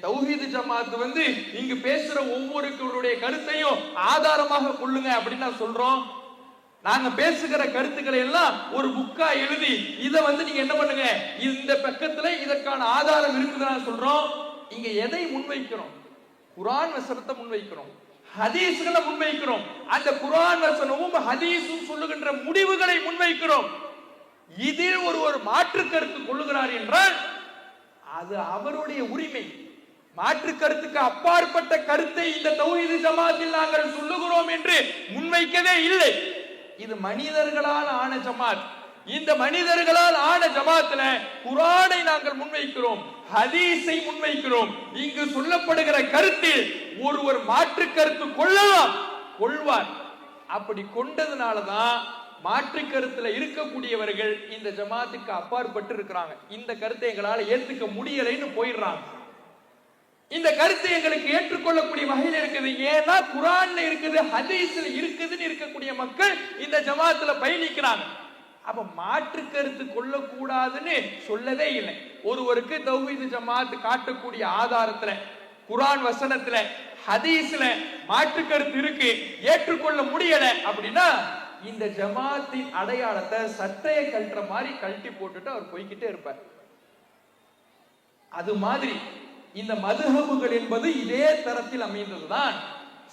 தௌஹீது ஜமாத் இங்கு பேசுற ஒவ்வொருவருடைய கருத்தையும் ஆதாரமாக கொள்ளுங்க அப்படின்னு நான் சொல்றோம். நாங்க பேசுகிற கருத்துக்களை எல்லாம் ஒரு புக்கா எழுதி இத நீங்க என்ன பண்ணுங்க, இந்த பக்கத்துல இதற்கான ஆதாரம் இருக்குதுன்னு சொல்றோம். இங்க எதை முன்வைக்கிறோம்? குர்ஆன் வசனத்தை முன்வைக்கிறோம், ஹதீஸ்களை முன்வைக்கிறோம். அந்த குர்ஆன் வசனமும் ஹதீஸும் சொல்லுகின்ற முடிவுகளை முன்வைக்கிறோம். இதில் ஒரு மாற்று கருத்து கொள்ளுகிறார் என்றால் அது அவருடைய உரிமை. மாற்று கருத்துக்கு அப்பாற்பட்ட கருத்தை இந்த தௌஹீது ஜமாத்தில் நாங்கள் சொல்லுகிறோம் என்று முன்வைக்கவே இல்லை. இது மனிதர்களால் ஆன ஜமாத். இந்த மனிதர்களால் ஆன ஜமாத்துல குர்ஆனை நாங்கள் முன்வைக்கிறோம், ஹதீஸை முன்வைக்கிறோம். இங்கு சொல்லப்படுகிற கருத்தில் ஒருவர் மாற்று கருத்து கொள்ளலாம், கொள்வார். அப்படி கொண்டதுனாலதான் மாற்று கருத்துல இருக்கக்கூடியவர்கள் இந்த ஜமாத்துக்கு அப்பாற்பட்டு இருக்கிறாங்க. இந்த கருத்தை எங்களால ஏத்துக்க முடியலைன்னு போயிடுறாங்க. இந்த கருத்து எங்களுக்கு ஏற்றுக்கொள்ளக்கூடிய வகையில் இருக்குது. ஏன்னா குர்ஆன்ல இருக்குது, ஹதீஸ்ல இருக்குதுன்னு இருக்கக்கூடிய மக்கள் இந்த ஜமாத்துல பயணிக்கிறாங்க. அப்ப மாற்று கருத்து கொள்ளக்கூடாதுன்னு சொல்லவே இல்லை. ஒருவருக்கு தௌஹீது ஜமாத் காட்டக்கூடிய ஆதாரத்துல, குர்ஆன் வசனத்துல, ஹதீஸ்ல மாற்று கருத்து இருக்கு, ஏற்றுக்கொள்ள முடியல அப்படின்னா இந்த ஜமாத்தின் அடையாளத்தை சட்டையை கழட்டுற மாதிரி கழட்டி போட்டுட்டு அவர் போய்கிட்டே இருப்பார். அது மாதிரி இந்த மதுஹபுகள் என்பது இதே தரத்தில் அமைந்ததுதான்,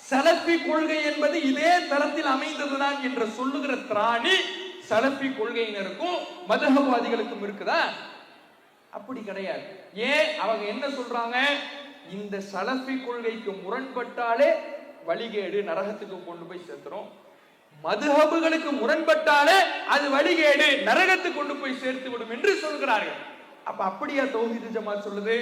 சலஃபி கொள்கை என்பது இதே தரத்தில் அமைந்ததுதான் என்று சொல்லுகிற திராணி சலஃபி கொள்கையினருக்கும் மதுஹபாதிகளுக்கும் இருக்குதா? அப்படி கிடையாது. ஏன் அவங்க என்ன சொல்றாங்க? இந்த சலஃபி கொள்கைக்கு முரண்பட்டாலே வழிகேடு, நரகத்துக்கு கொண்டு போய் சேர்த்துரும். மதுஹபுகளுக்கு முரண்பட்டாலே அது வழிகேடு, நரகத்துக்கு கொண்டு போய் சேர்த்து விடும் என்று சொல்கிறார்கள். அப்ப அப்படியா தௌஹீது ஜமாத் சொல்லுது?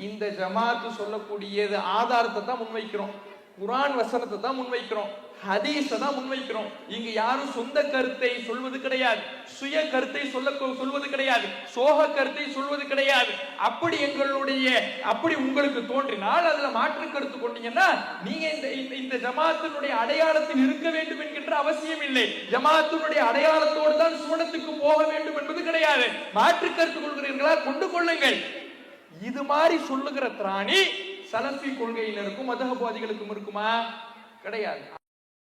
இந்த ஜமாத் சொல்லக்கூடியது ஆதாரத்தை தான் முன்வைக்கிறோம், குர்ஆன் வசனத்தை தான் முன்வைக்கிறோம், ஹதீஸை தான் முன்வைக்கிறோம். இங்க யாரும் சொந்த கருத்தை சொல்வது கிடையாது, சுய கருத்தை சொல்வது கிடையாது, சோக கருத்தை சொல்வது கிடையாது. அப்படி உங்களுக்கு தோன்றினால் அதுல மாற்று கருத்து கொண்டீங்கன்னா நீங்க இந்த ஜமாத்தினுடைய அடையாளத்தில் இருக்க வேண்டும் என்கின்ற அவசியம் இல்லை. ஜமாத்தினுடைய அடையாளத்தோடு தான் சுவனத்துக்கு போக வேண்டும் என்பது கிடையாது. மாற்று கருத்து கொள்கிறீர்களா, கொண்டு கொள்ளுங்கள். இது மாதிரி சொல்லுகிற திராணி சலஃபி கொள்கையினருக்கும் மதுஹபாதிகளுக்கும் இருக்குமா? கிடையாது.